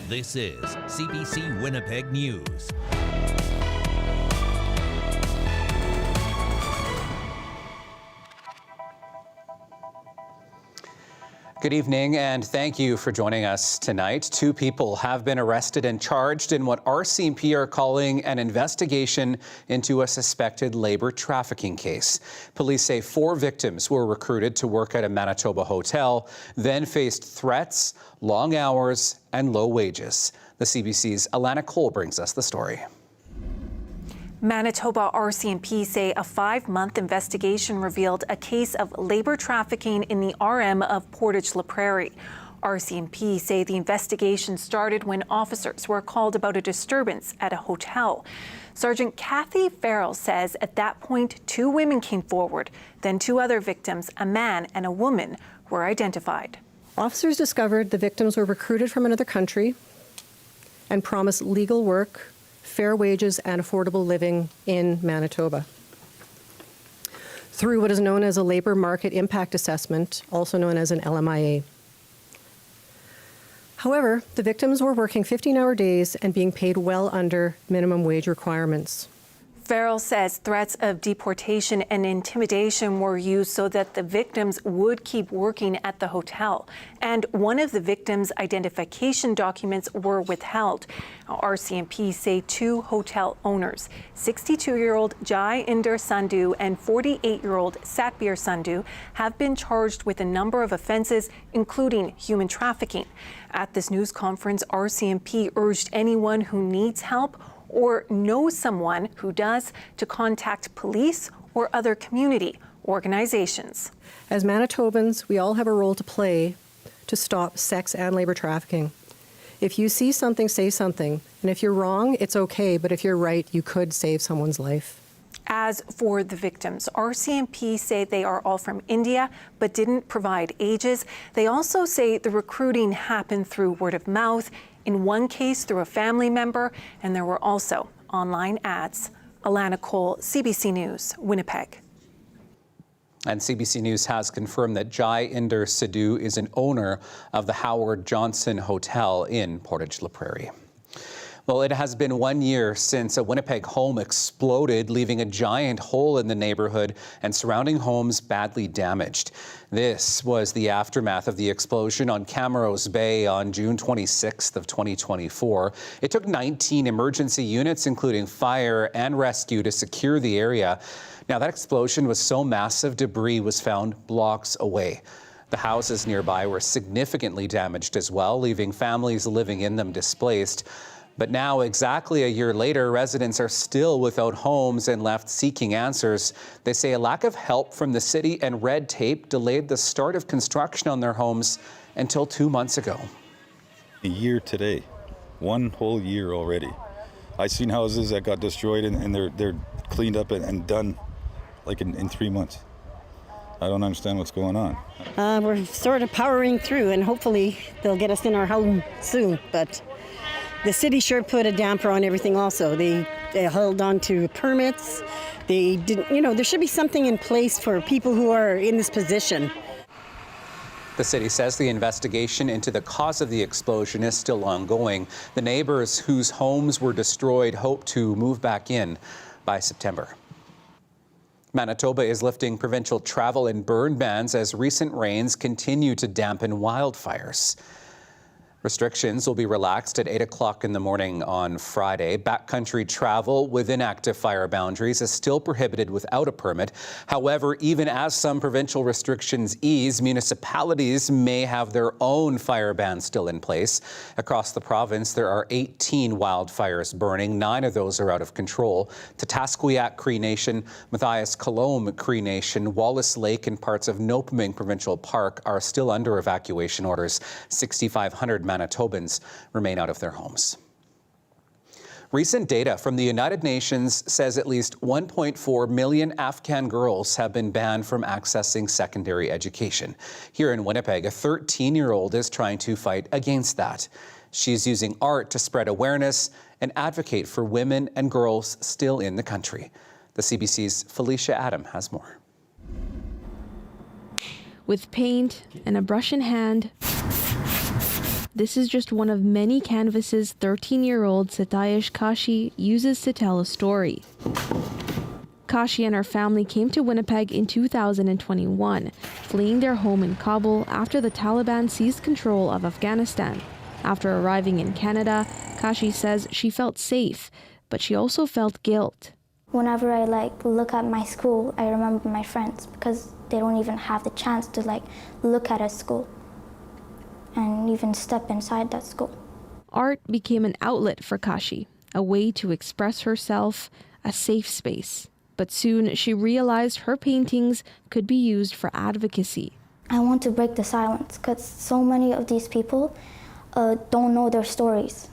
This is CBC Winnipeg News. Good evening, and thank you for joining us tonight. 2 people have been arrested and charged in what RCMP are calling an investigation into a suspected labor trafficking case. Police say 4 victims were recruited to work at a Manitoba hotel, then faced threats, long hours, and low wages. The CBC's Alana Cole brings us the story. Manitoba RCMP say a 5-month investigation revealed a case of labor trafficking in the RM of Portage-La Prairie. RCMP say the investigation started when officers were called about a disturbance at a hotel. Sergeant Kathy Farrell says at that point 2 women came forward. Then 2 other victims, a man and a woman, were identified. Officers discovered the victims were recruited from another country and promised legal work, fair wages and affordable living in Manitoba. Through what is known as a Labour Market Impact Assessment, also known as an LMIA. However, the victims were working 15-hour days and being paid well under minimum wage requirements. Farrell says threats of deportation and intimidation were used so that the victims would keep working at the hotel. And one of the victims' identification documents were withheld. RCMP say 2 hotel owners, 62-year-old Jai Inder Sandhu and 48-year-old Satbir Sandhu, have been charged with a number of offenses, including human trafficking. At this news conference, RCMP urged anyone who needs help or knows someone who does to contact police or other community organizations. As Manitobans, we all have a role to play to stop sex and labor trafficking. If you see something, say something. And if you're wrong, it's okay, but if you're right, you could save someone's life. As for the victims, RCMP say they are all from India, but didn't provide ages. They also say the recruiting happened through word of mouth, in one case through a family member, and there were also online ads. Alana Cole, CBC News, Winnipeg. And CBC News has confirmed that Jai Inder Sandhu is an owner of the Howard Johnson Hotel in Portage-La Prairie. Well, it has been 1 year since a Winnipeg home exploded, leaving a giant hole in the neighborhood and surrounding homes badly damaged. This was the aftermath of the explosion on Camrose Bay on June 26th of 2024. It took 19 emergency units, including fire and rescue, to secure the area. Now, that explosion was so massive, debris was found blocks away. The houses nearby were significantly damaged as well, leaving families living in them displaced. But now, exactly a year later, residents are still without homes and left seeking answers. They say a lack of help from the city and red tape delayed the start of construction on their homes until 2 months ago. A year today, 1 whole year already. I've seen houses that got destroyed and they're cleaned up and done like in 3 months. I don't understand what's going on. We're sort of powering through, and hopefully they'll get us in our home soon, but the city sure put a damper on everything also. They held on to permits. They didn't, there should be something in place for people who are in this position. The city says the investigation into the cause of the explosion is still ongoing. The neighbors whose homes were destroyed hope to move back in by September. Manitoba is lifting provincial travel and burn bans as recent rains continue to dampen wildfires. Restrictions will be relaxed at 8 o'clock in the morning on Friday. Backcountry travel within active fire boundaries is still prohibited without a permit. However, even as some provincial restrictions ease, municipalities may have their own fire bans still in place. Across the province, there are 18 wildfires burning. 9 of those are out of control. Tatasquiat Cree Nation, Matthias Colomb Cree Nation, Wallace Lake, and parts of Nopaming Provincial Park are still under evacuation orders. 6,500 Manitobans remain out of their homes. Recent data from the United Nations says at least 1.4 million Afghan girls have been banned from accessing secondary education. Here in Winnipeg, a 13-year-old is trying to fight against that. She's using art to spread awareness and advocate for women and girls still in the country. The CBC's Felicia Adam has more. With paint and a brush in hand, this is just one of many canvases 13-year-old Satayesh Kashi uses to tell a story. Kashi and her family came to Winnipeg in 2021, fleeing their home in Kabul after the Taliban seized control of Afghanistan. After arriving in Canada, Kashi says she felt safe, but she also felt guilt. Whenever I look at my school, I remember my friends because they don't even have the chance to look at a school and even step inside that school. Art became an outlet for Kashi, a way to express herself, a safe space. But soon she realized her paintings could be used for advocacy. I want to break the silence because so many of these people don't know their stories.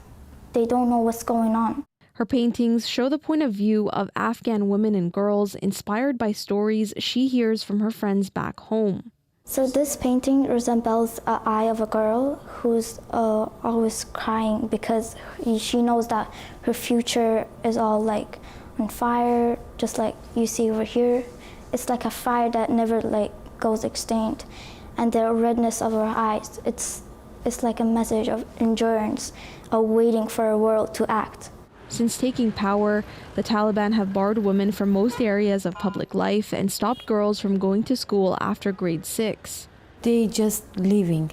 They don't know what's going on. Her paintings show the point of view of Afghan women and girls inspired by stories she hears from her friends back home. So this painting resembles an eye of a girl who's always crying because she knows that her future is all on fire, just like you see over here. It's like a fire that never goes extinct. And the redness of her eyes, it's like a message of endurance, of waiting for a world to act. Since taking power, the Taliban have barred women from most areas of public life and stopped girls from going to school after grade 6. They just living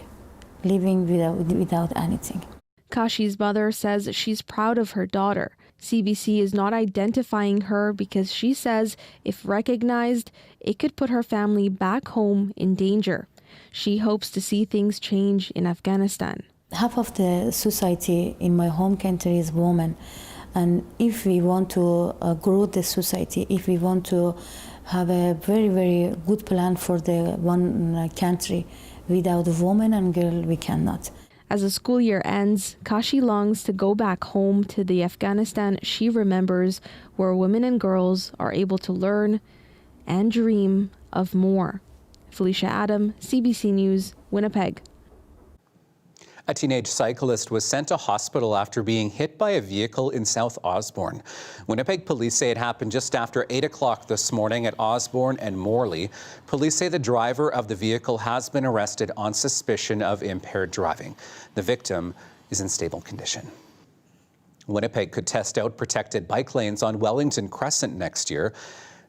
without anything. Kashi's mother says she's proud of her daughter. CBC is not identifying her because she says if recognized, it could put her family back home in danger. She hopes to see things change in Afghanistan. Half of the society in my home country is women. And if we want to grow the society, if we want to have a very, very good plan for the one country, without women and girl, we cannot. As the school year ends, Kashi longs to go back home to the Afghanistan she remembers, where women and girls are able to learn and dream of more. Felicia Adam, CBC News, Winnipeg. A teenage cyclist was sent to hospital after being hit by a vehicle in South Osborne. Winnipeg police say it happened just after 8 o'clock this morning at Osborne and Morley. Police say the driver of the vehicle has been arrested on suspicion of impaired driving. The victim is in stable condition. Winnipeg could test out protected bike lanes on Wellington Crescent next year.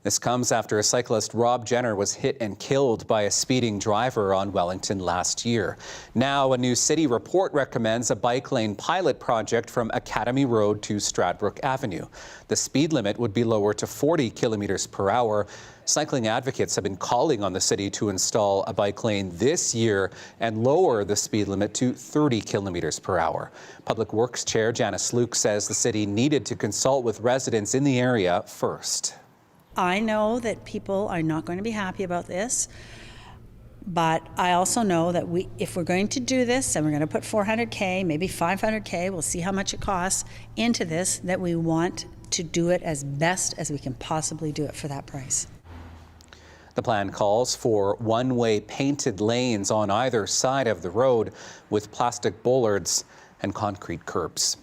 This comes after a cyclist, Rob Jenner, was hit and killed by a speeding driver on Wellington last year. Now, a new city report recommends a bike lane pilot project from Academy Road to Stradbrook Avenue. The speed limit would be lowered to 40 kilometers per hour. Cycling advocates have been calling on the city to install a bike lane this year and lower the speed limit to 30 kilometers per hour. Public Works Chair Janice Luke says the city needed to consult with residents in the area first. I know that people are not going to be happy about this, but I also know that if we're going to do this and we're going to put $400K, maybe $500K, we'll see how much it costs into this, that we want to do it as best as we can possibly do it for that price. The plan calls for one-way painted lanes on either side of the road with plastic bollards and concrete curbs.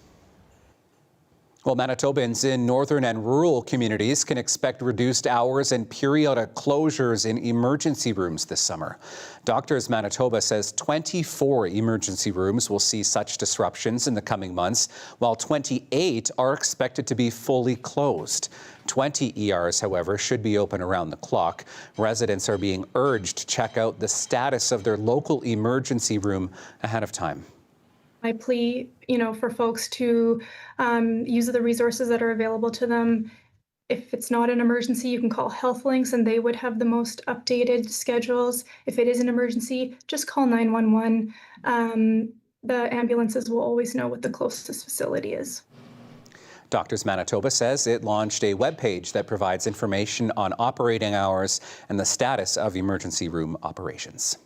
Well, Manitobans in northern and rural communities can expect reduced hours and periodic closures in emergency rooms this summer. Doctors Manitoba says 24 emergency rooms will see such disruptions in the coming months, while 28 are expected to be fully closed. 20 ERs, however, should be open around the clock. Residents are being urged to check out the status of their local emergency room ahead of time. My plea, for folks to use the resources that are available to them. If it's not an emergency, you can call Health Links and they would have the most updated schedules. If it is an emergency, just call 911. The ambulances will always know what the closest facility is. Doctors Manitoba says it launched a webpage that provides information on operating hours and the status of emergency room operations.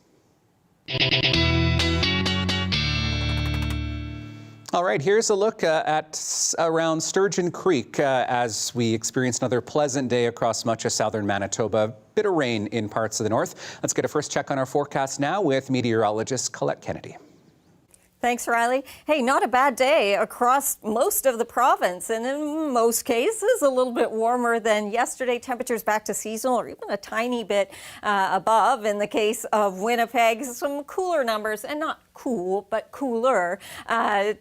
All right, here's a look at around Sturgeon Creek as we experience another pleasant day across much of southern Manitoba. Bit of rain in parts of the north. Let's get a first check on our forecast now with meteorologist Colette Kennedy. Thanks, Riley. Hey, not a bad day across most of the province, and in most cases a little bit warmer than yesterday. Temperatures back to seasonal or even a tiny bit above. In the case of Winnipeg, some cooler numbers and not cool, but cooler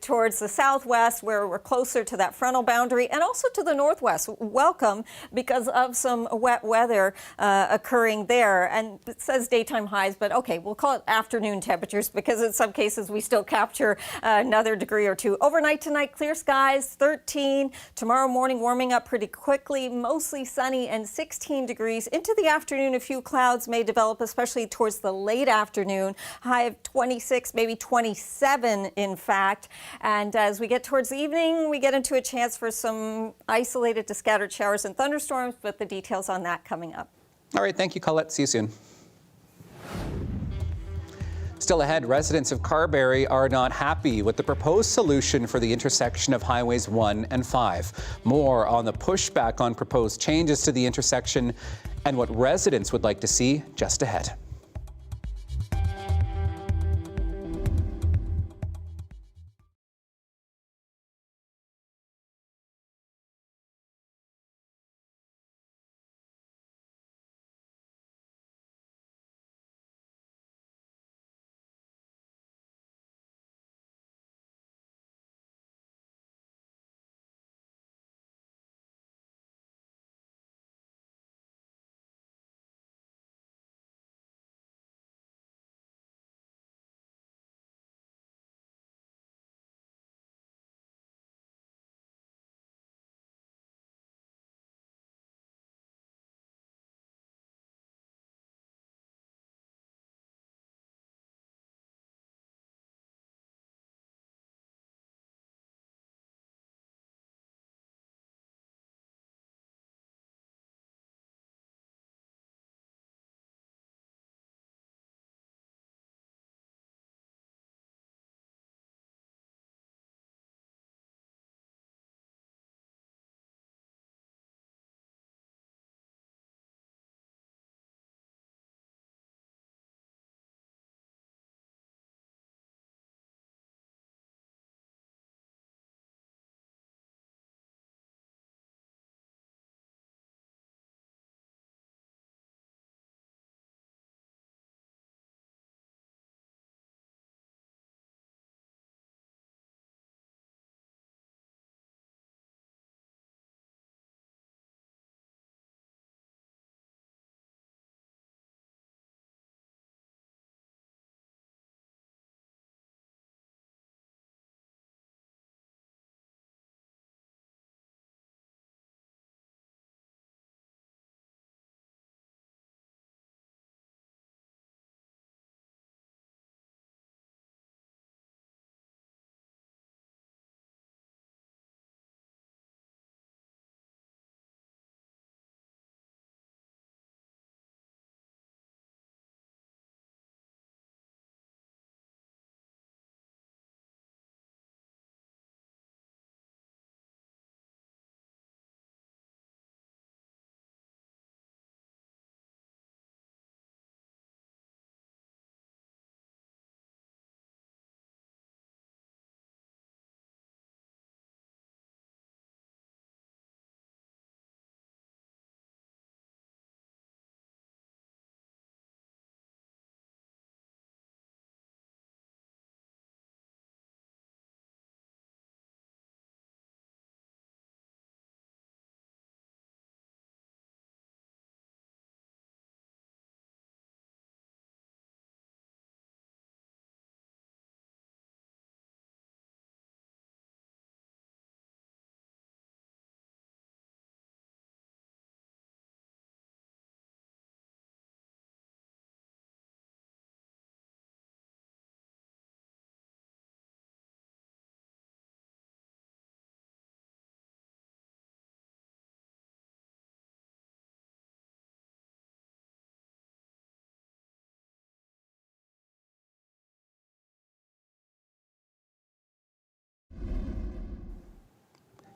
towards the southwest where we're closer to that frontal boundary, and also to the northwest. Welcome, because of some wet weather occurring there. And it says daytime highs, but okay, we'll call it afternoon temperatures because in some cases we still capture another degree or two. Overnight tonight, clear skies, 13. Tomorrow morning, warming up pretty quickly, mostly sunny and 16 degrees. Into the afternoon, a few clouds may develop, especially towards the late afternoon. High of 26, maybe 27, in fact. And as we get towards the evening, we get into a chance for some isolated to scattered showers and thunderstorms, but the details on that coming up. All right, thank you, Colette. See you soon. Still ahead, residents of Carberry are not happy with the proposed solution for the intersection of Highways 1 and 5. More on the pushback on proposed changes to the intersection and what residents would like to see just ahead.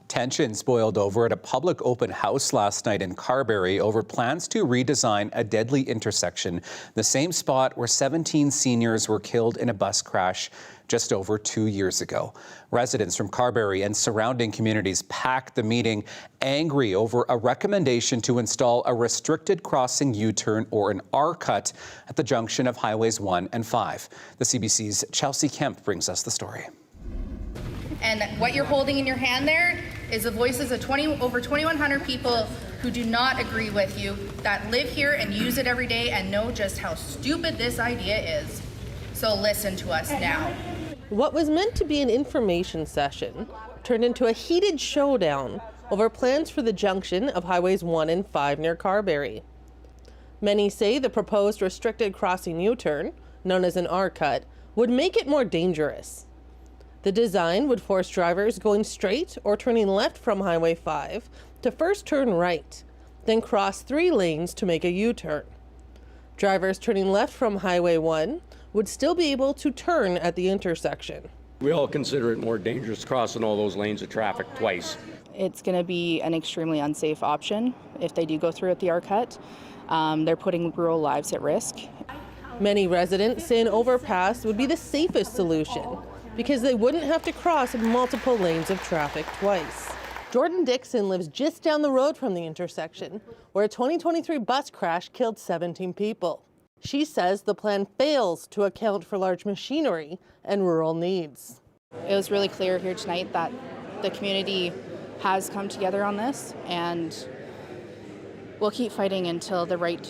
Tensions boiled over at a public open house last night in Carberry over plans to redesign a deadly intersection, the same spot where 17 seniors were killed in a bus crash just over 2 years ago. Residents from Carberry and surrounding communities packed the meeting, angry over a recommendation to install a restricted crossing U-turn or an R-cut at the junction of Highways 1 and 5. The CBC's Chelsea Kemp brings us the story. And what you're holding in your hand there is the voices of over 2,100 people who do not agree with you, that live here and use it every day and know just how stupid this idea is. So listen to us now. What was meant to be an information session turned into a heated showdown over plans for the junction of Highways 1 and 5 near Carberry. Many say the proposed restricted crossing U-turn, known as an R-cut, would make it more dangerous. The design would force drivers going straight or turning left from Highway 5 to first turn right, then cross 3 lanes to make a U-turn. Drivers turning left from Highway 1 would still be able to turn at the intersection. We all consider it more dangerous crossing all those lanes of traffic twice. It's going to be an extremely unsafe option if they do go through at the R-cut. They're putting rural lives at risk. Many residents say an overpass would be the safest solution because they wouldn't have to cross multiple lanes of traffic twice. Jordan Dixon lives just down the road from the intersection, where a 2023 bus crash killed 17 people. She says the plan fails to account for large machinery and rural needs. It was really clear here tonight that the community has come together on this, and we'll keep fighting until the right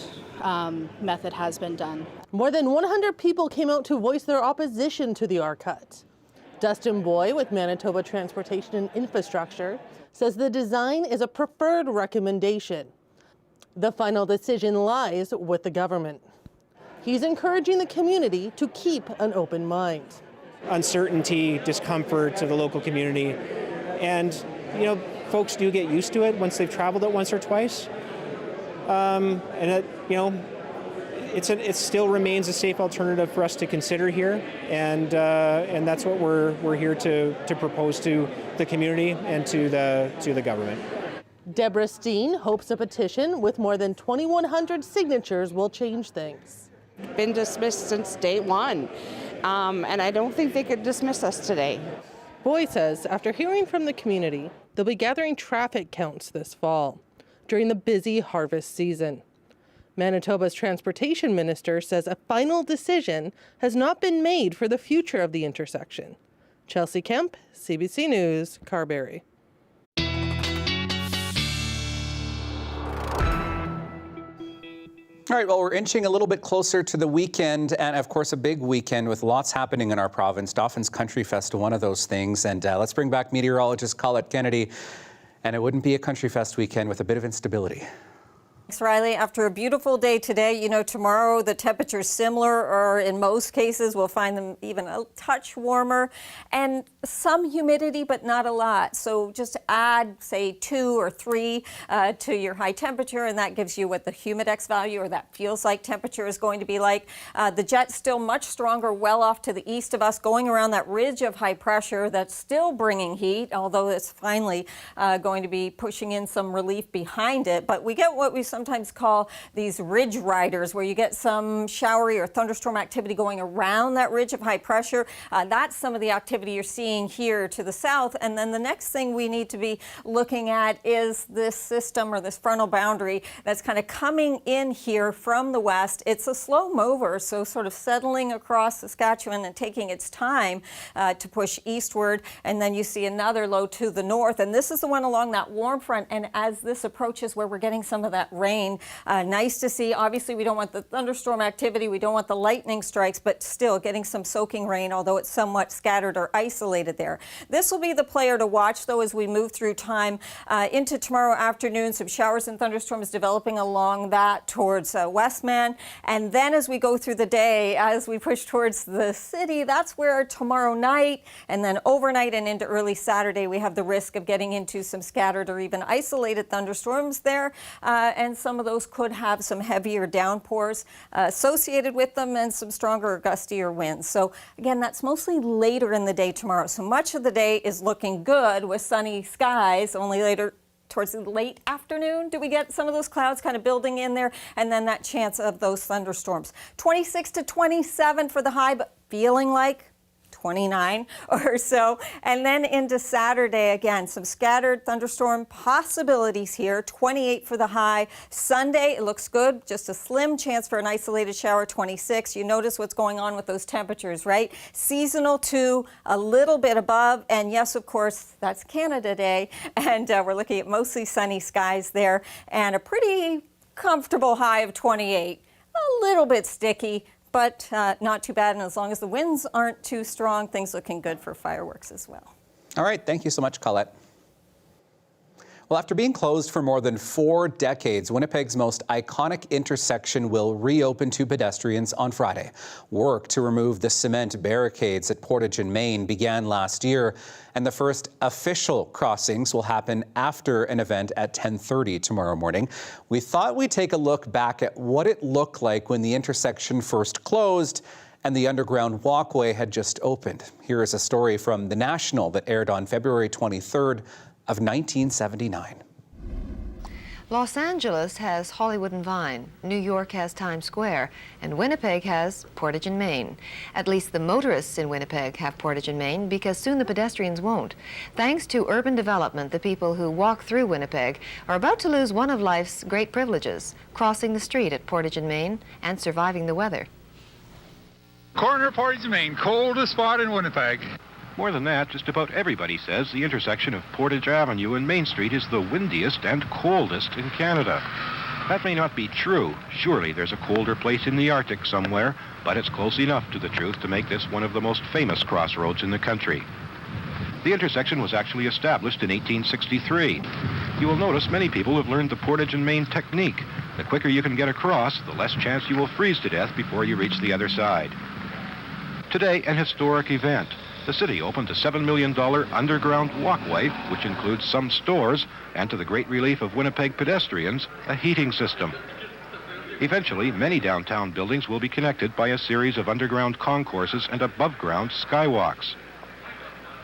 method has been done. More than 100 people came out to voice their opposition to the R-cut. Dustin Boy with Manitoba Transportation and Infrastructure says the design is a preferred recommendation. The final decision lies with the government. He's encouraging the community to keep an open mind. Uncertainty, discomfort to the local community, and folks do get used to it once they've traveled it once or twice. It still remains a safe alternative for us to consider here, and that's what we're here to propose to the community and to the government. Deborah Steen hopes a petition with more than 2,100 signatures will change things. Been dismissed since day one, and I don't think they could dismiss us today. Boy says after hearing from the community, they'll be gathering traffic counts this fall during the busy harvest season. Manitoba's transportation minister says a final decision has not been made for the future of the intersection. Chelsea Kemp, CBC News, Carberry. All right, well, we're inching a little bit closer to the weekend, and of course a big weekend with lots happening in our province. Doffin's Country Fest, one of those things, and let's bring back meteorologist Colette Kennedy. And it wouldn't be a Country Fest weekend with a bit of instability. Thanks, Riley. After a beautiful day today, tomorrow the temperature's similar, or in most cases we'll find them even a touch warmer, and some humidity, but not a lot. So just add, say, 2 or 3 to your high temperature, and that gives you what the humidex value, or that feels like temperature, is going to be like. The jet's still much stronger, well off to the east of us, going around that ridge of high pressure that's still bringing heat, although it's finally going to be pushing in some relief behind it. But we get what we sometimes call these ridge riders, where you get some showery or thunderstorm activity going around that ridge of high pressure. That's some of the activity you're seeing here to the south. And then the next thing we need to be looking at is this system, or this frontal boundary, that's kind of coming in here from the west. It's a slow mover, so sort of settling across Saskatchewan and taking its time to push eastward. And then you see another low to the north, and this is the one along that warm front. And as this approaches where we're getting some of that rain, nice to see. Obviously, we don't want the thunderstorm activity, we don't want the lightning strikes, but still getting some soaking rain, although it's somewhat scattered or isolated there. This will be the player to watch, though, as we move through time into tomorrow afternoon. Some showers and thunderstorms developing along that towards Westman. And then as we go through the day, as we push towards the city, that's where tomorrow night and then overnight and into early Saturday, we have the risk of getting into some scattered or even isolated thunderstorms there. And some of those could have some heavier downpours associated with them, and some stronger or gustier winds. So again, that's mostly later in the day tomorrow. So much of the day is looking good with sunny skies. Only later towards the late afternoon do we get some of those clouds kind of building in there, and then that chance of those thunderstorms. 26 to 27 for the high, but feeling like 29 or so. And then into Saturday, again, some scattered thunderstorm possibilities here, 28 for the high. Sunday, it looks good, just a slim chance for an isolated shower, 26. You notice what's going on with those temperatures, right? Seasonal to a little bit above, and yes, of course, that's Canada Day, and we're looking at mostly sunny skies there, and a pretty comfortable high of 28. A little bit sticky, but not too bad, and as long as the winds aren't too strong, things looking good for fireworks as well. All right, thank you so much, Colette. Well, after being closed for more than 4 decades, Winnipeg's most iconic intersection will reopen to pedestrians on Friday. Work to remove the cement barricades at Portage and Main began last year, and the first official crossings will happen after an event at 10:30 tomorrow morning. We thought we'd take a look back at what it looked like when the intersection first closed and the underground walkway had just opened. Here is a story from The National that aired on February 23rd of 1979. Los Angeles has Hollywood and Vine, New York has Times Square, and Winnipeg has Portage and Main. At least the motorists in Winnipeg have Portage and Main because soon the pedestrians won't. Thanks to urban development, the people who walk through Winnipeg are about to lose one of life's great privileges, crossing the street at Portage and Main and surviving the weather. Corner Portage and Main, coldest spot in Winnipeg. More than that, just about everybody says the intersection of Portage Avenue and Main Street is the windiest and coldest in Canada. That may not be true. Surely there's a colder place in the Arctic somewhere, but it's close enough to the truth to make this one of the most famous crossroads in the country. The intersection was actually established in 1863. You will notice many people have learned the Portage and Main technique. The quicker you can get across, the less chance you will freeze to death before you reach the other side. Today, an historic event. The city opened a $7 million underground walkway, which includes some stores, and to the great relief of Winnipeg pedestrians, a heating system. Eventually, many downtown buildings will be connected by a series of underground concourses and above-ground skywalks.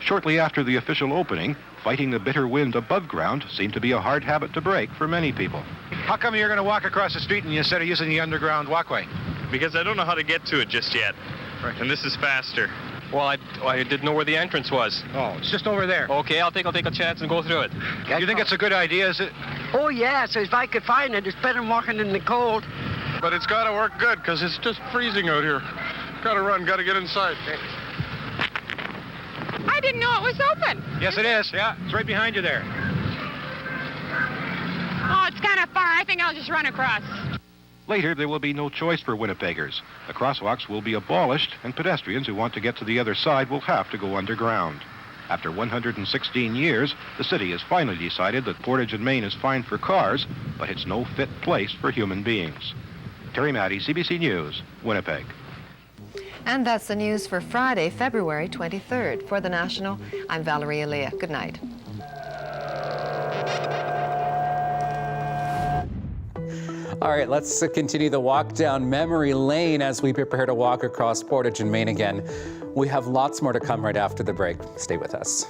Shortly after the official opening, fighting the bitter wind above ground seemed to be a hard habit to break for many people. How come you're going to walk across the street instead of using the underground walkway? Because I don't know how to get to it just yet. Right. And this is faster. Well, I didn't know where the entrance was. Oh, it's just over there. Okay, I'll take a chance and go through it. You think it's a good idea, is it? Oh, yeah, so if I could find it, it's better than walking in the cold. But it's got to work good, because it's just freezing out here. Got to run, got to get inside. I didn't know it was open. Yes, it is. Yeah, it's right behind you there. Oh, it's kind of far. I think I'll just run across. Later, there will be no choice for Winnipeggers. The crosswalks will be abolished, and pedestrians who want to get to the other side will have to go underground. After 116 years, the city has finally decided that Portage and Main is fine for cars, but it's no fit place for human beings. Terry Maddie, CBC News, Winnipeg. And that's the news for Friday, February 23rd. For The National, I'm Valerie Alea. Good night. All right, let's continue the walk down memory lane as we prepare to walk across Portage and Main again. We have lots more to come right after the break. Stay with us.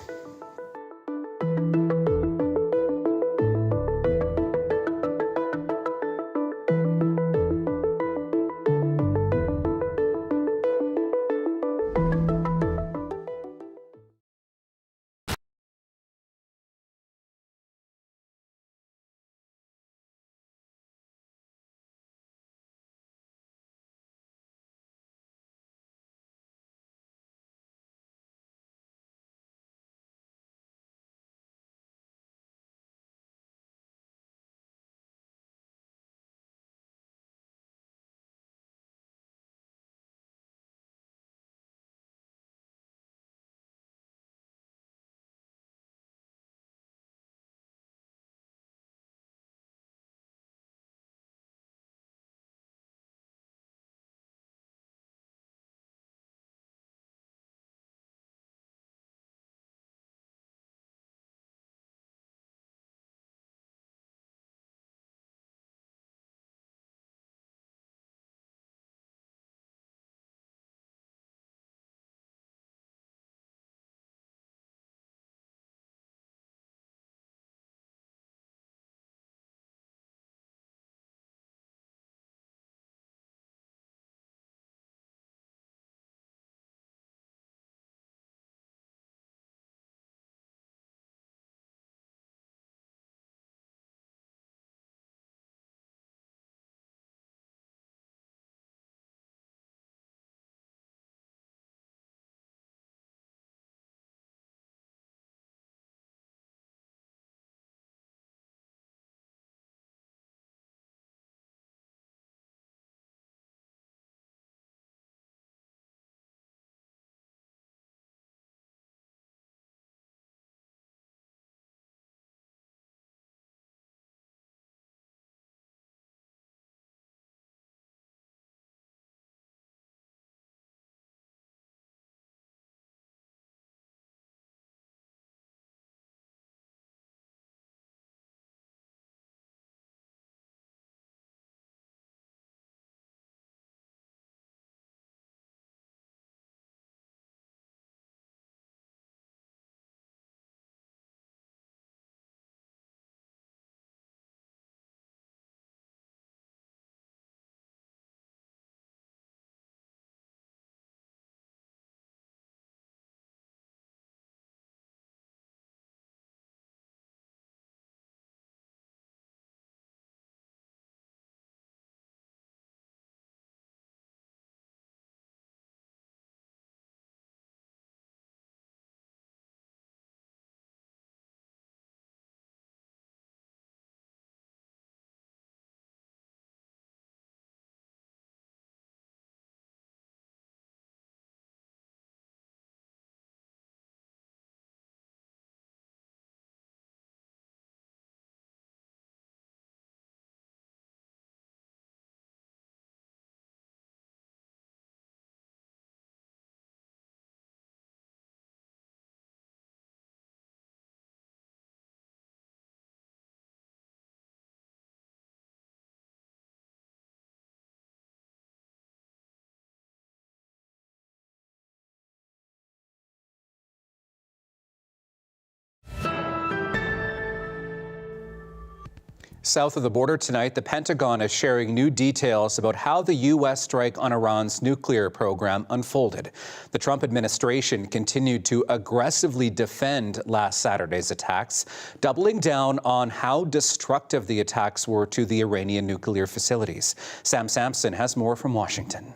South of the border tonight, the Pentagon is sharing new details about how the U.S. strike on Iran's nuclear program unfolded. The Trump administration continued to aggressively defend last Saturday's attacks, doubling down on how destructive the attacks were to the Iranian nuclear facilities. Sam Sampson has more from Washington.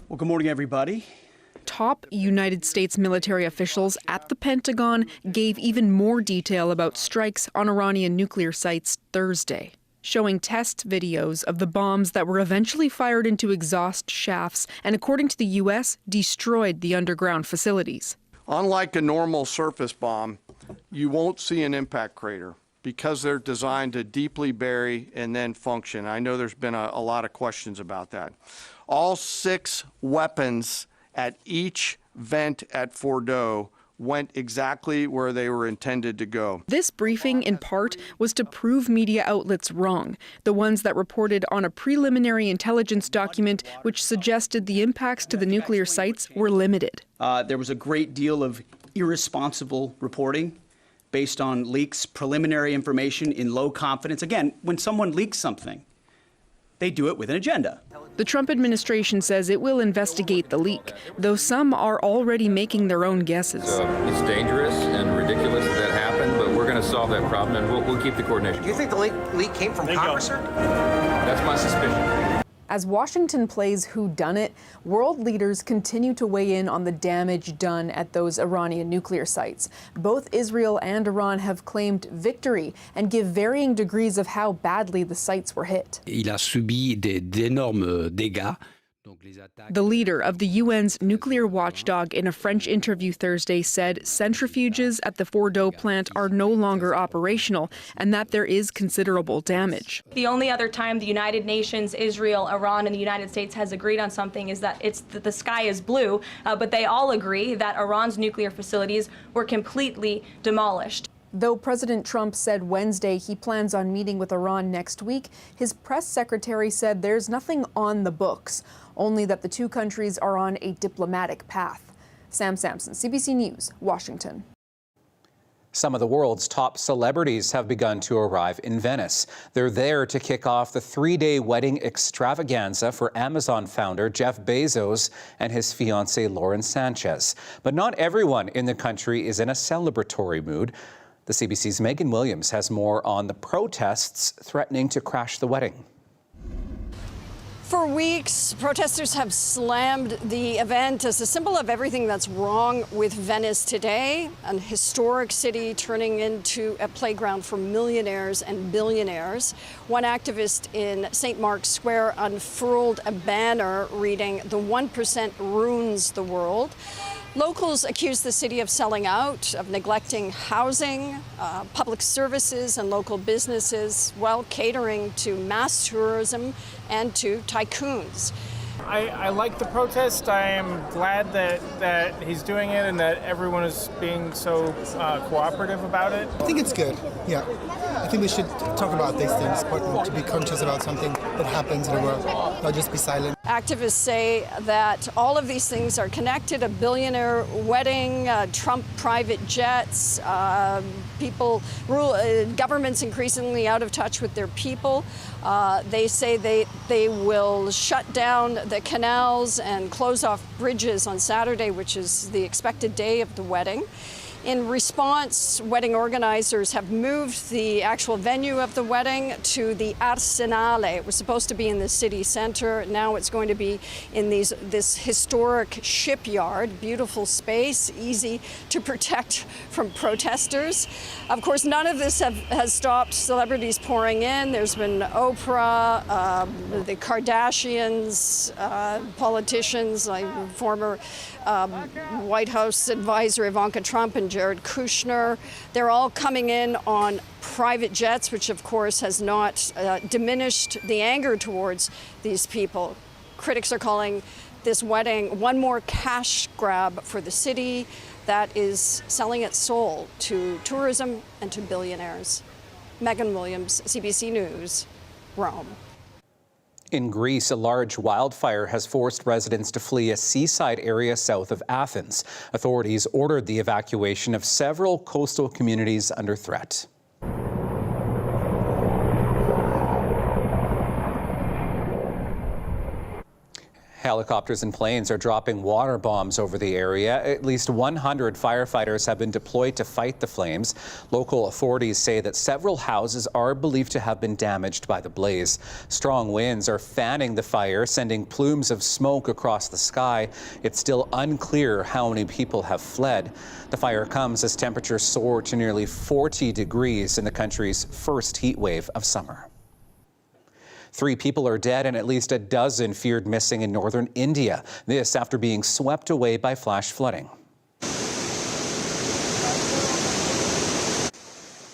Well, good morning, everybody. Top United States military officials at the Pentagon gave even more detail about strikes on Iranian nuclear sites Thursday, showing test videos of the bombs that were eventually fired into exhaust shafts and, according to the U.S., destroyed the underground facilities. Unlike a normal surface bomb, you won't see an impact crater because they're designed to deeply bury and then function. I know there's been a lot of questions about that. All 6 weapons at each vent at Fordo went exactly where they were intended to go. This briefing, in part, was to prove media outlets wrong, the ones that reported on a preliminary intelligence document which suggested the impacts to the nuclear sites were limited. There was a great deal of irresponsible reporting based on leaks, preliminary information in low confidence. Again, when someone leaks something, they do it with an agenda. The Trump administration says it will investigate the leak, though some are already making their own guesses. It's dangerous and ridiculous that happened, but we're going to solve that problem, and we'll keep the coordination. Do you think the leak came from Congress, sir? That's my suspicion. As Washington plays whodunit, world leaders continue to weigh in on the damage done at those Iranian nuclear sites. Both Israel and Iran have claimed victory and give varying degrees of how badly the sites were hit. Il a subi d'énormes dégâts. The leader of the UN's nuclear watchdog in a French interview Thursday said centrifuges at the Fordo plant are no longer operational and that there is considerable damage. The only other time the United Nations, Israel, Iran, and the United States has agreed on something is that the sky is blue, but they all agree that Iran's nuclear facilities were completely demolished. Though President Trump said Wednesday he plans on meeting with Iran next week, his press secretary said there's nothing on the books, only that the two countries are on a diplomatic path. Sam Sampson, CBC News, Washington. Some of the world's top celebrities have begun to arrive in Venice. They're there to kick off the 3-day wedding extravaganza for Amazon founder Jeff Bezos and his fiancée Lauren Sanchez. But not everyone in the country is in a celebratory mood. The CBC's Megan Williams has more on the protests threatening to crash the wedding. For weeks, protesters have slammed the event as a symbol of everything that's wrong with Venice today, an historic city turning into a playground for millionaires and billionaires. One activist in St. Mark's Square unfurled a banner reading, "The 1% ruins the world." Locals accuse the city of selling out, of neglecting housing, public services and local businesses while catering to mass tourism and to tycoons. I like the protest. I am glad that he's doing it and that everyone is being so cooperative about it. I think it's good, yeah. I think we should talk about these things, but to be conscious about something that happens in the world, not just be silent. Activists say that all of these things are connected: a billionaire wedding, Trump private jets, governments increasingly out of touch with their people. They say they will shut down the canals and close off bridges on Saturday, which is the expected day of the wedding. In response, wedding organizers have moved the actual venue of the wedding to the Arsenale. It was supposed to be in the city center. Now it's going to be in this historic shipyard, beautiful space, easy to protect from protesters. Of course, none of this has stopped celebrities pouring in. There's been Oprah, the Kardashians, politicians like former White House advisor Ivanka Trump and Jared Kushner. They're all coming in on private jets, which of course has not diminished the anger towards these people. Critics are calling this wedding one more cash grab for the city that is selling its soul to tourism and to billionaires. Megan Williams, CBC News, Rome. In Greece, a large wildfire has forced residents to flee a seaside area south of Athens. Authorities ordered the evacuation of several coastal communities under threat. Helicopters and planes are dropping water bombs over the area. At least 100 firefighters have been deployed to fight the flames. Local authorities say that several houses are believed to have been damaged by the blaze. Strong winds are fanning the fire, sending plumes of smoke across the sky. It's still unclear how many people have fled. The fire comes as temperatures soar to nearly 40 degrees in the country's first heat wave of summer. 3 people are dead and at least a dozen feared missing in northern India. This after being swept away by flash flooding.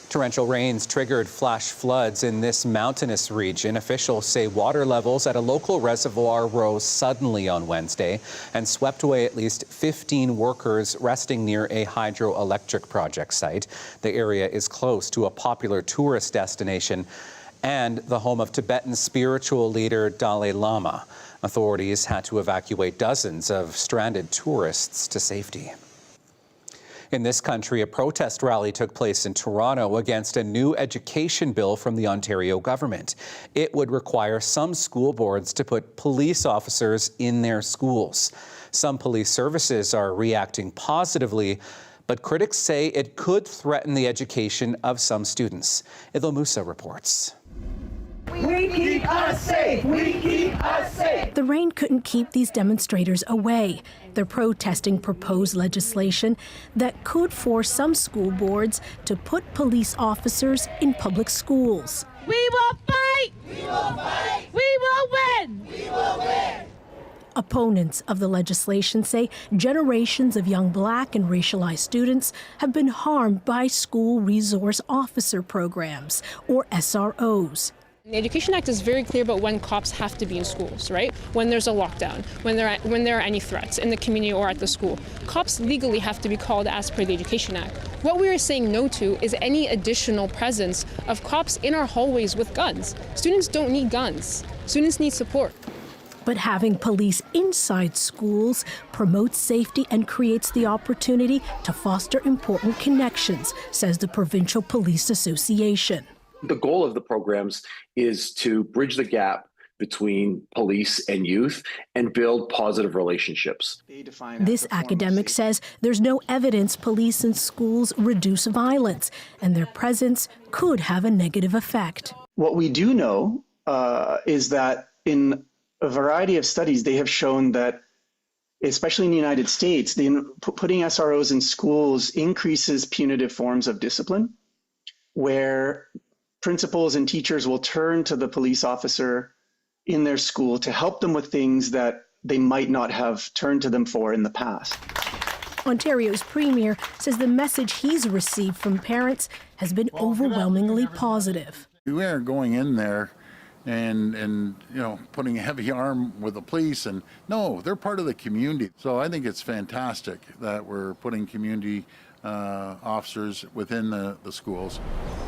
Torrential rains triggered flash floods in this mountainous region. Officials say water levels at a local reservoir rose suddenly on Wednesday and swept away at least 15 workers resting near a hydroelectric project site. The area is close to a popular tourist destination and the home of Tibetan spiritual leader Dalai Lama. Authorities had to evacuate dozens of stranded tourists to safety. In this country, a protest rally took place in Toronto against a new education bill from the Ontario government. It would require some school boards to put police officers in their schools. Some police services are reacting positively, but critics say it could threaten the education of some students. Idil Musa reports. We keep us safe! We keep us safe! The rain couldn't keep these demonstrators away. They're protesting proposed legislation that could force some school boards to put police officers in public schools. We will fight! We will fight! We will win! We will win! Opponents of the legislation say generations of young Black and racialized students have been harmed by school resource officer programs, or SROs. The Education Act is very clear about when cops have to be in schools, right? When there's a lockdown, when there are any threats in the community or at the school. Cops legally have to be called as per the Education Act. What we are saying no to is any additional presence of cops in our hallways with guns. Students don't need guns. Students need support. But having police inside schools promotes safety and creates the opportunity to foster important connections, says the Provincial Police Association. The goal of the programs is to bridge the gap between police and youth and build positive relationships. This academic says there's no evidence police in schools reduce violence, and their presence could have a negative effect. What we do know is that in a variety of studies, they have shown that, especially in the United States, putting SROs in schools increases punitive forms of discipline, where principals and teachers will turn to the police officer in their school to help them with things that they might not have turned to them for in the past. Ontario's premier says the message he's received from parents has been overwhelmingly positive. We aren't going in there and putting a heavy arm with the police, and no, they're part of the community. So I think it's fantastic that we're putting community officers within the schools.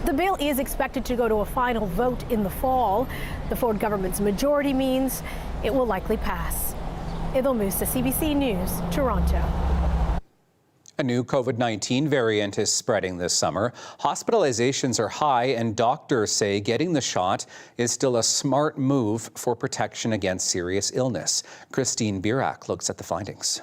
The bill is expected to go to a final vote in the fall. The Ford government's majority means it will likely pass. Idil Musa, CBC News, Toronto. A new COVID-19 variant is spreading this summer. Hospitalizations are high, and doctors say getting the shot is still a smart move for protection against serious illness. Christine Birak looks at the findings.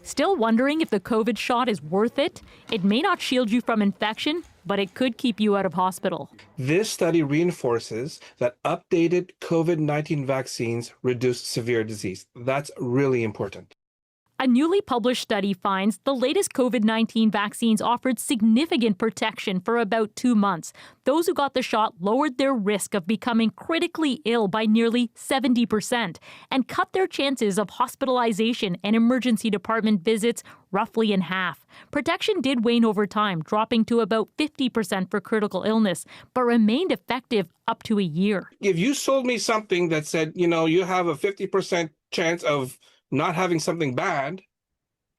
Still wondering if the COVID shot is worth it? It may not shield you from infection, but it could keep you out of hospital. This study reinforces that updated COVID-19 vaccines reduce severe disease. That's really important. A newly published study finds the latest COVID-19 vaccines offered significant protection for about 2 months. Those who got the shot lowered their risk of becoming critically ill by nearly 70% and cut their chances of hospitalization and emergency department visits roughly in half. Protection did wane over time, dropping to about 50% for critical illness, but remained effective up to a year. If you sold me something that said, you have a 50% chance of not having something bad,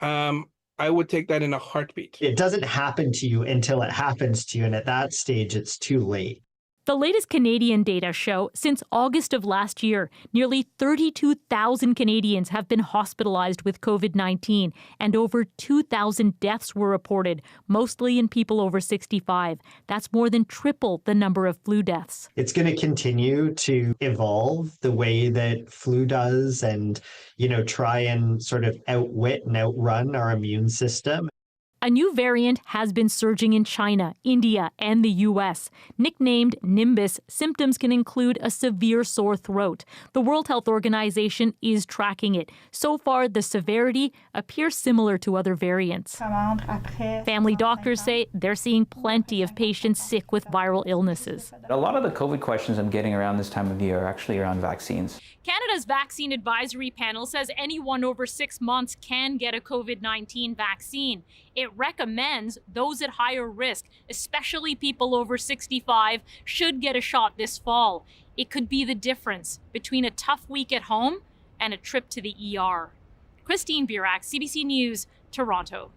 I would take that in a heartbeat. It doesn't happen to you until it happens to you, and at that stage, it's too late. The latest Canadian data show since August of last year, nearly 32,000 Canadians have been hospitalized with COVID-19 and over 2,000 deaths were reported, mostly in people over 65. That's more than triple the number of flu deaths. It's going to continue to evolve the way that flu does and, try and sort of outwit and outrun our immune system. A new variant has been surging in China, India, and the U.S. Nicknamed Nimbus, symptoms can include a severe sore throat. The World Health Organization is tracking it. So far, the severity appears similar to other variants. Family doctors say they're seeing plenty of patients sick with viral illnesses. A lot of the COVID questions I'm getting around this time of year are actually around vaccines. Canada's Vaccine Advisory Panel says anyone over 6 months can get a COVID-19 vaccine. It recommends those at higher risk, especially people over 65, should get a shot this fall. It could be the difference between a tough week at home and a trip to the ER. Christine Burak, CBC News, Toronto.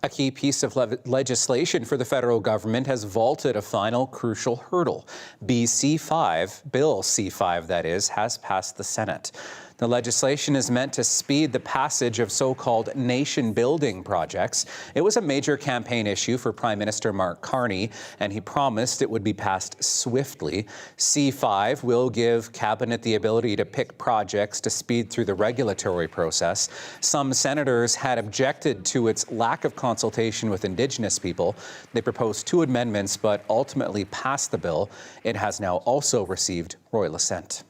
A key piece of legislation for the federal government has vaulted a final crucial hurdle. Bill C-5, that is, has passed the Senate. The legislation is meant to speed the passage of so-called nation-building projects. It was a major campaign issue for Prime Minister Mark Carney, and he promised it would be passed swiftly. C-5 will give Cabinet the ability to pick projects to speed through the regulatory process. Some senators had objected to its lack of consultation with Indigenous people. They proposed 2 amendments, but ultimately passed the bill. It has now also received royal assent.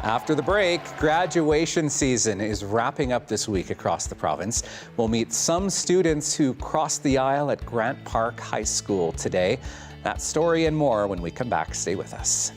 After the break, graduation season is wrapping up this week across the province. We'll meet some students who crossed the aisle at Grant Park High School today. That story and more when we come back. Stay with us.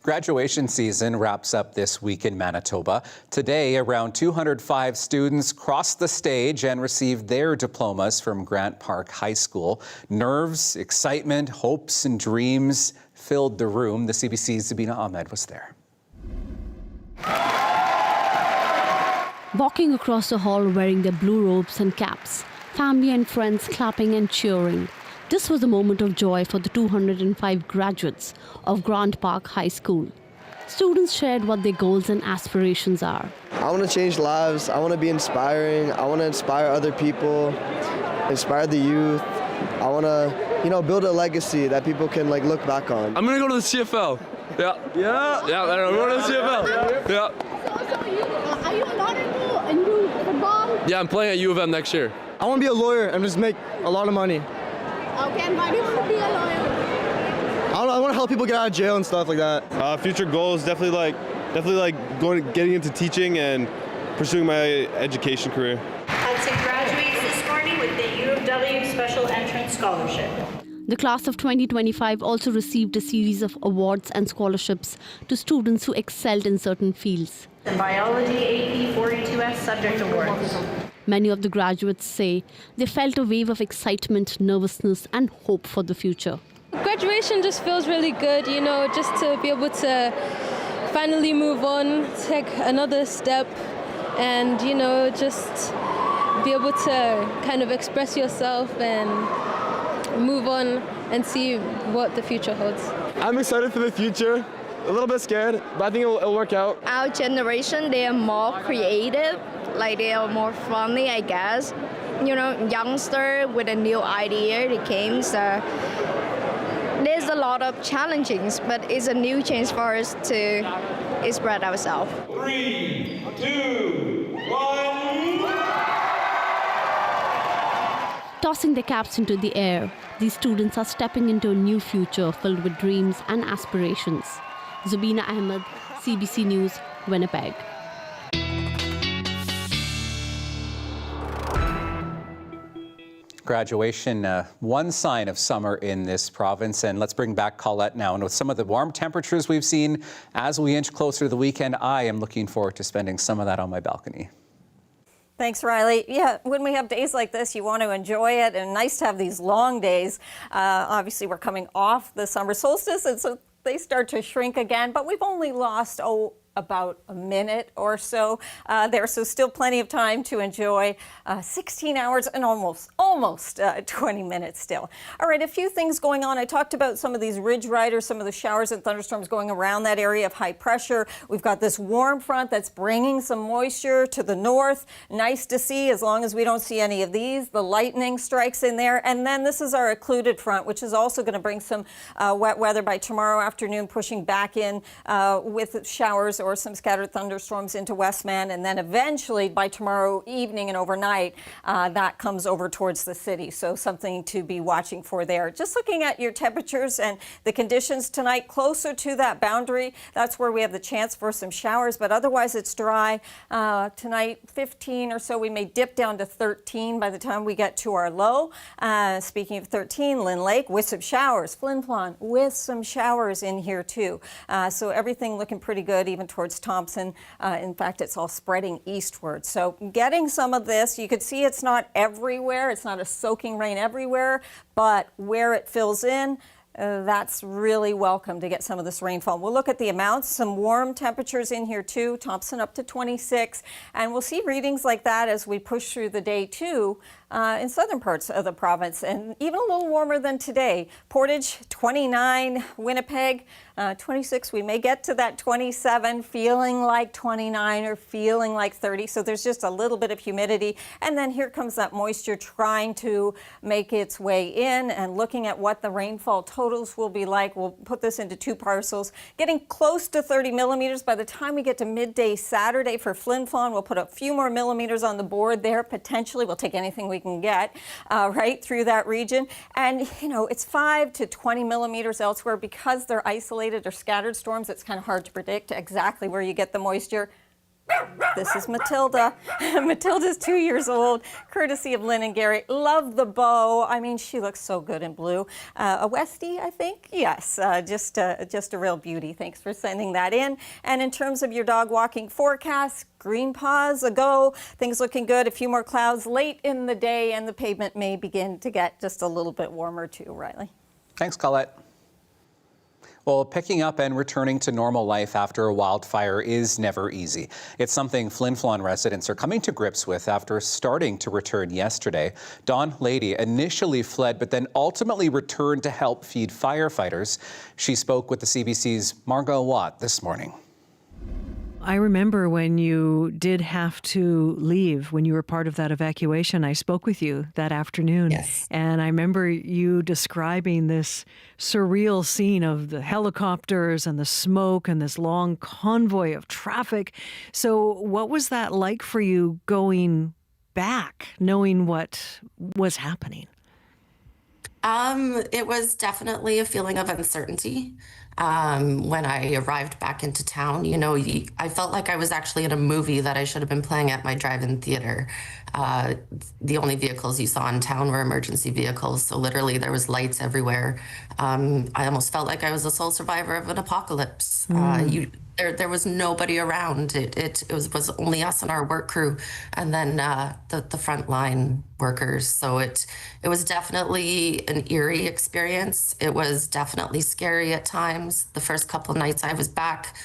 Graduation season wraps up this week in Manitoba. Today, around 205 students crossed the stage and received their diplomas from Grant Park High School. Nerves, excitement, hopes and dreams filled the room. The CBC's Zabina Ahmed was there. Walking across the hall wearing their blue robes and caps, family and friends clapping and cheering. This was a moment of joy for the 205 graduates of Grant Park High School. Students shared what their goals and aspirations are. I want to change lives. I want to be inspiring. I want to inspire other people, inspire the youth. I want to, build a legacy that people can look back on. I'm going to go to the CFL. Yeah. I'm going to the CFL. Yeah. Are you allowed to do football? Yeah, I'm playing at U of M next year. I want to be a lawyer and just make a lot of money. Okay, and why do you want to be a lawyer? I don't know, I want to help people get out of jail and stuff like that. Future goals, definitely getting into teaching and pursuing my education career. Hudson graduates this morning with the U of W Special Entrance Scholarship. The class of 2025 also received a series of awards and scholarships to students who excelled in certain fields. The Biology AP 42S Subject Awards. Many of the graduates say they felt a wave of excitement, nervousness, and hope for the future. Graduation just feels really good, just to be able to finally move on, take another step, and, just be able to kind of express yourself and move on and see what the future holds. I'm excited for the future. A little bit scared, but I think it'll work out. Our generation, they are more creative, they are more funny, I guess. Youngster with a new idea, they came, so there's a lot of challenges, but it's a new chance for us to express ourselves. 3, 2, 1. Tossing their caps into the air, these students are stepping into a new future filled with dreams and aspirations. Zabina Ahmed, CBC News, Winnipeg. Graduation, one sign of summer in this province. And let's bring back Colette now. And with some of the warm temperatures we've seen as we inch closer to the weekend, I am looking forward to spending some of that on my balcony. Thanks, Riley. Yeah, when we have days like this, you want to enjoy it, and nice to have these long days. Obviously, we're coming off the summer solstice, and so they start to shrink again, but we've only lost, about a minute or so there, so still plenty of time to enjoy 16 hours and almost 20 minutes still. All right, a few things going on. I talked about some of these ridge riders, some of the showers and thunderstorms going around that area of high pressure. We've got this warm front that's bringing some moisture to the north. Nice to see, as long as we don't see any of these. The lightning strikes in there, and then this is our occluded front, which is also going to bring some wet weather by tomorrow afternoon, pushing back in with showers or some scattered thunderstorms into Westman, and then eventually by tomorrow evening and overnight, that comes over towards the city. So something to be watching for there. Just looking at your temperatures and the conditions tonight, closer to that boundary, that's where we have the chance for some showers, but otherwise it's dry. Tonight, 15 or so. We may dip down to 13 by the time we get to our low. Speaking of 13, Lynn Lake with some showers, Flin Flon with some showers in here too. So everything looking pretty good, even towards Thompson. In fact, it's all spreading eastward. So getting some of this, you could see it's not everywhere. It's not a soaking rain everywhere, but where it fills in, that's really welcome to get some of this rainfall. We'll look at the amounts, some warm temperatures in here too. Thompson up to 26, and we'll see readings like that as we push through the day too. In southern parts of the province, and even a little warmer than today. Portage, 29, Winnipeg, 26. We may get to that 27, feeling like 29 or feeling like 30. So there's just a little bit of humidity. And then here comes that moisture trying to make its way in, and looking at what the rainfall totals will be like. We'll put this into two parcels, getting close to 30 millimeters by the time we get to midday Saturday for Flin Flon. We'll put a few more millimeters on the board there. Potentially, we'll take anything we can get right through that region. And, it's 5 to 20 millimeters elsewhere. Because they're isolated or scattered storms, it's kind of hard to predict exactly where you get the moisture. This is Matilda. Matilda's 2 years old, courtesy of Lynn and Gary. Love the bow. I mean, she looks so good in blue. A Westie, I think? Yes, just a real beauty. Thanks for sending that in. And in terms of your dog walking forecast, green paws a go. Things looking good. A few more clouds late in the day, and the pavement may begin to get just a little bit warmer too, Riley. Thanks, Colette. Well, picking up and returning to normal life after a wildfire is never easy. It's something Flin Flon residents are coming to grips with after starting to return yesterday. Dawn Lady initially fled, but then ultimately returned to help feed firefighters. She spoke with the CBC's Margot Watt this morning. I remember when you did have to leave, when you were part of that evacuation. I spoke with you that afternoon. Yes. And I remember you describing this surreal scene of the helicopters and the smoke and this long convoy of traffic. So what was that like for you going back, knowing what was happening? It was definitely a feeling of uncertainty. When I arrived back into town, you know, I felt like I was actually in a movie that I should have been playing at my drive-in theater. The only vehicles you saw in town were emergency vehicles, so literally there was lights everywhere. I almost felt like I was a sole survivor of an apocalypse. There was nobody around. It was only us and our work crew, and then the frontline workers. So it was definitely an eerie experience. It was definitely scary at times. The first couple of nights I was back,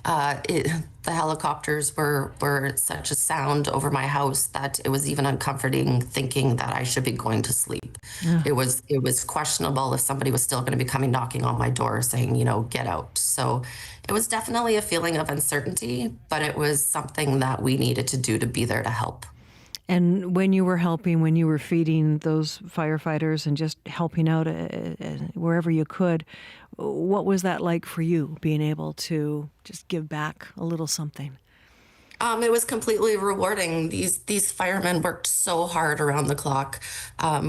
the helicopters were such a sound over my house that it was even uncomforting thinking that I should be going to sleep. Yeah. It was questionable if somebody was still going to be coming knocking on my door saying, you know, get out. So it was definitely a feeling of uncertainty, but it was something that we needed to do to be there to help. And when you were helping, when you were feeding those firefighters and just helping out wherever you could, what was that like for you, being able to just give back a little something? It was completely rewarding. These firemen worked so hard around the clock.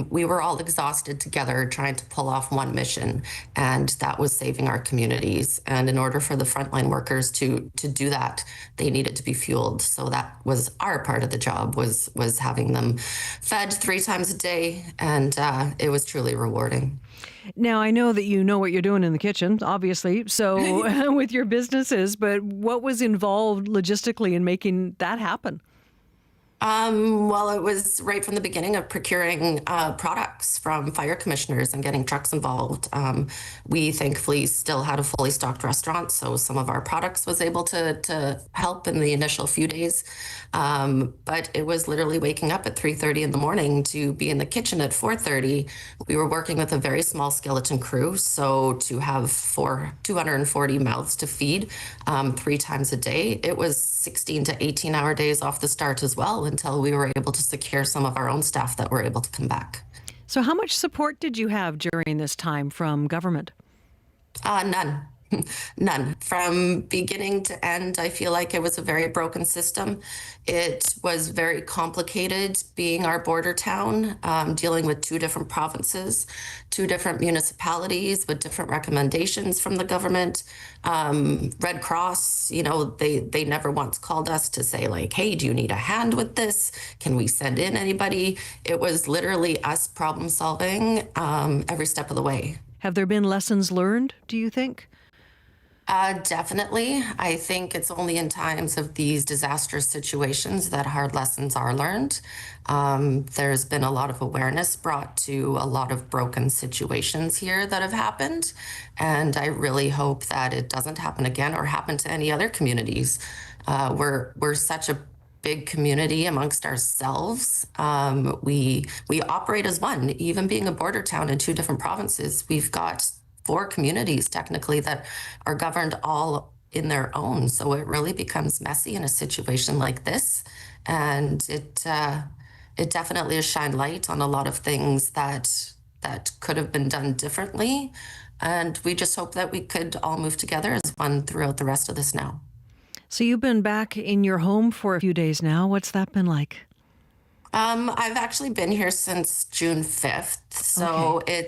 We were all exhausted together trying to pull off one mission, and that was saving our communities. And in order for the frontline workers to do that, they needed to be fueled. So that was our part of the job, was having them fed 3 times a day, and it was truly rewarding. Now, I know that you know what you're doing in the kitchen, obviously, so with your businesses, but what was involved logistically in making that happen? Well, it was right from the beginning of procuring products from fire commissioners and getting trucks involved. We thankfully still had a fully stocked restaurant, so some of our products was able to help in the initial few days. But it was literally waking up at 3:30 in the morning to be in the kitchen at 4:30. We were working with a very small skeleton crew, so to have 240 mouths to feed 3 times a day, it was 16 to 18-hour days off the start as well, until we were able to secure some of our own staff that were able to come back. So how much support did you have during this time from government? None. None. From beginning to end, I feel like it was a very broken system. It was very complicated being our border town, dealing with 2 different provinces, 2 different municipalities with different recommendations from the government. Red Cross, you know, they never once called us to say like, hey, do you need a hand with this? Can we send in anybody? It was literally us problem solving every step of the way. Have there been lessons learned, do you think? Definitely. I think it's only in times of these disastrous situations that hard lessons are learned. There's been a lot of awareness brought to a lot of broken situations here that have happened. And I really hope that it doesn't happen again or happen to any other communities. We're such a big community amongst ourselves. We operate as one, even being a border town in 2 different provinces. We've got 4 communities technically that are governed all in their own. So it really becomes messy in a situation like this. And it definitely has shined light on a lot of things that could have been done differently. And we just hope that we could all move together as one throughout the rest of this now. So you've been back in your home for a few days now. What's that been like? I've actually been here since June 5th. So Okay.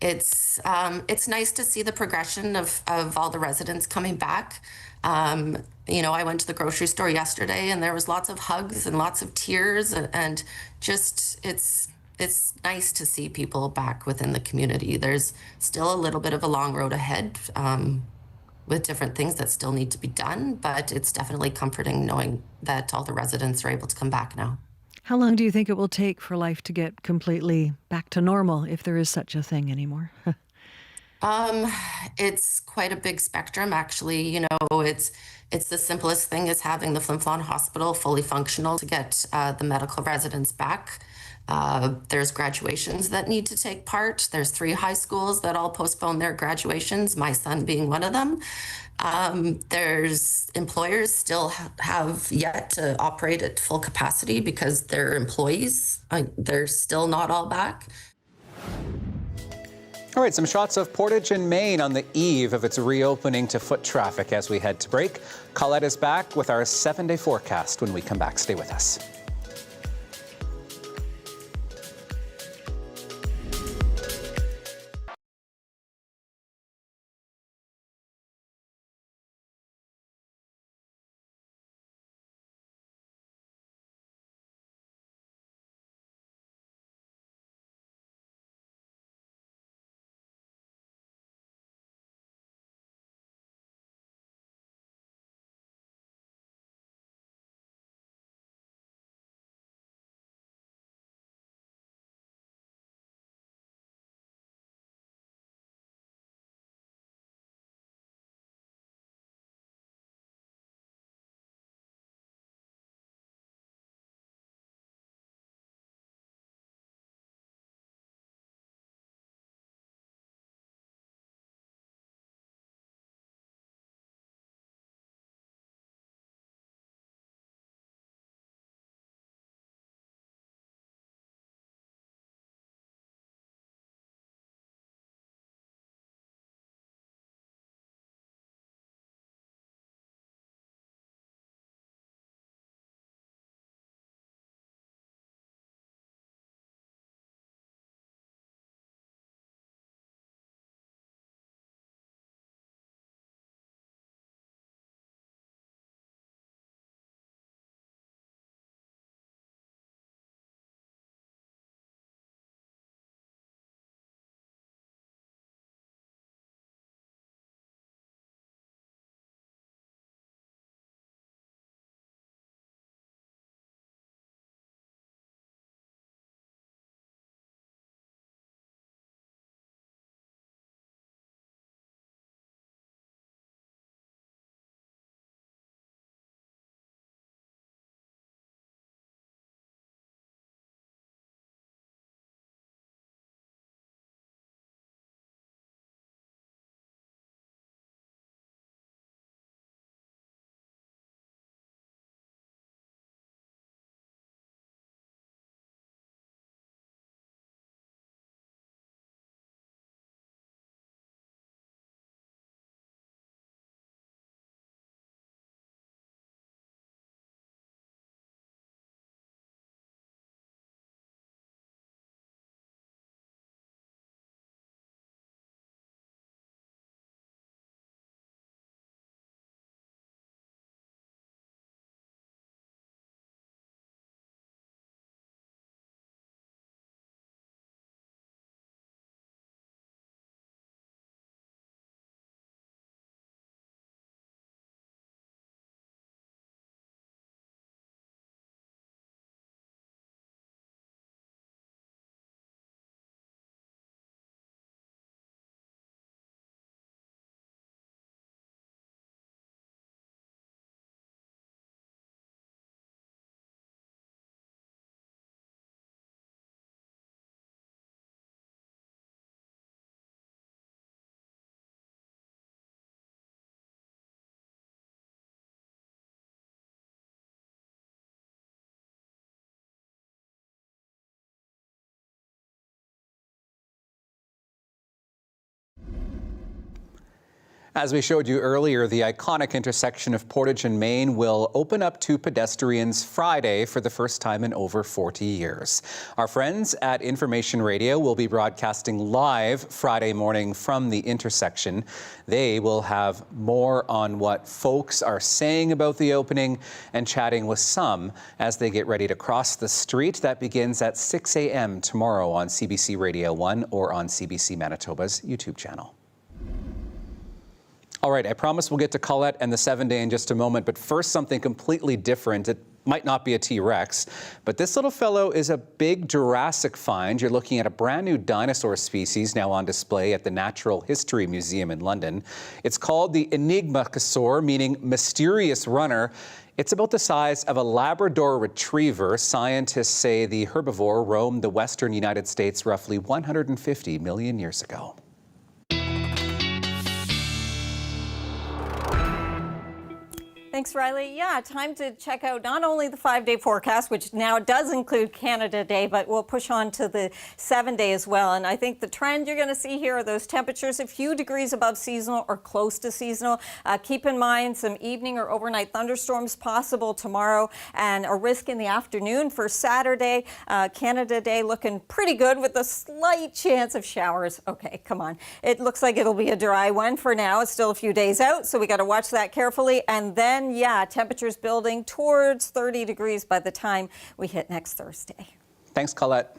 It's nice to see the progression of all the residents coming back. You know, I went to the grocery store yesterday and there was lots of hugs and lots of tears, and just it's nice to see people back within the community. There's still a little bit of a long road ahead with different things that still need to be done, but it's definitely comforting knowing that all the residents are able to come back now. How long do you think it will take for life to get completely back to normal, if there is such a thing anymore? It's quite a big spectrum, actually. You know, it's the simplest thing is having the Flin Flon Hospital fully functional to get the medical residents back. There's graduations that need to take part. There's 3 high schools that all postpone their graduations, my son being one of them. There's employers still have yet to operate at full capacity because their employees, they're still not all back. All right, some shots of Portage in Maine on the eve of its reopening to foot traffic as we head to break. Colette is back with our 7-day forecast when we come back. Stay with us. As we showed you earlier, the iconic intersection of Portage and Main will open up to pedestrians Friday for the first time in over 40 years. Our friends at Information Radio will be broadcasting live Friday morning from the intersection. They will have more on what folks are saying about the opening and chatting with some as they get ready to cross the street. That begins at 6 a.m. tomorrow on CBC Radio 1 or on CBC Manitoba's YouTube channel. All right, I promise we'll get to Colette and the 7-day in just a moment, but first something completely different. It might not be a T-Rex, but this little fellow is a big Jurassic find. You're looking at a brand new dinosaur species now on display at the Natural History Museum in London. It's called the Enigmachosaur, meaning mysterious runner. It's about the size of a Labrador retriever. Scientists say the herbivore roamed the western United States roughly 150 million years ago. Thanks, Riley. Yeah, time to check out not only the 5-day forecast, which now does include Canada Day, but we'll push on to the 7-day as well. And I think the trend you're going to see here are those temperatures a few degrees above seasonal or close to seasonal. Keep in mind some evening or overnight thunderstorms possible tomorrow and a risk in the afternoon for Saturday. Canada Day looking pretty good with a slight chance of showers. Okay, come on. It looks like it'll be a dry one for now. It's still a few days out, so we got to watch that carefully. And then yeah, temperatures building towards 30 degrees by the time we hit next Thursday. Thanks, Colette.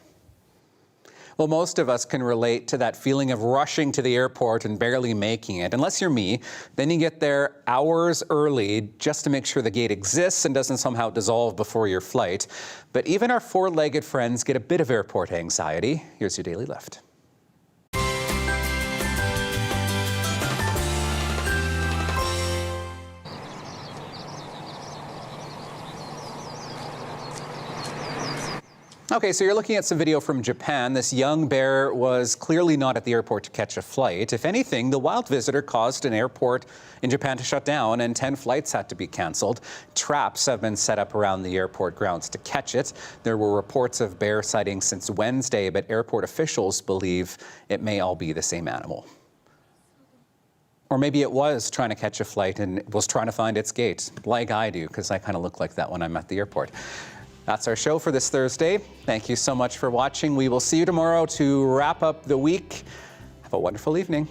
Well, most of us can relate to that feeling of rushing to the airport and barely making it. Unless you're me, then you get there hours early just to make sure the gate exists and doesn't somehow dissolve before your flight. But even our four-legged friends get a bit of airport anxiety. Here's your Daily Lift. Okay, so you're looking at some video from Japan. This young bear was clearly not at the airport to catch a flight. If anything, the wild visitor caused an airport in Japan to shut down and 10 flights had to be canceled. Traps have been set up around the airport grounds to catch it. There were reports of bear sightings since Wednesday, but airport officials believe it may all be the same animal. Or maybe it was trying to catch a flight and was trying to find its gate, like I do, because I kind of look like that when I'm at the airport. That's our show for this Thursday. Thank you so much for watching. We will see you tomorrow to wrap up the week. Have a wonderful evening.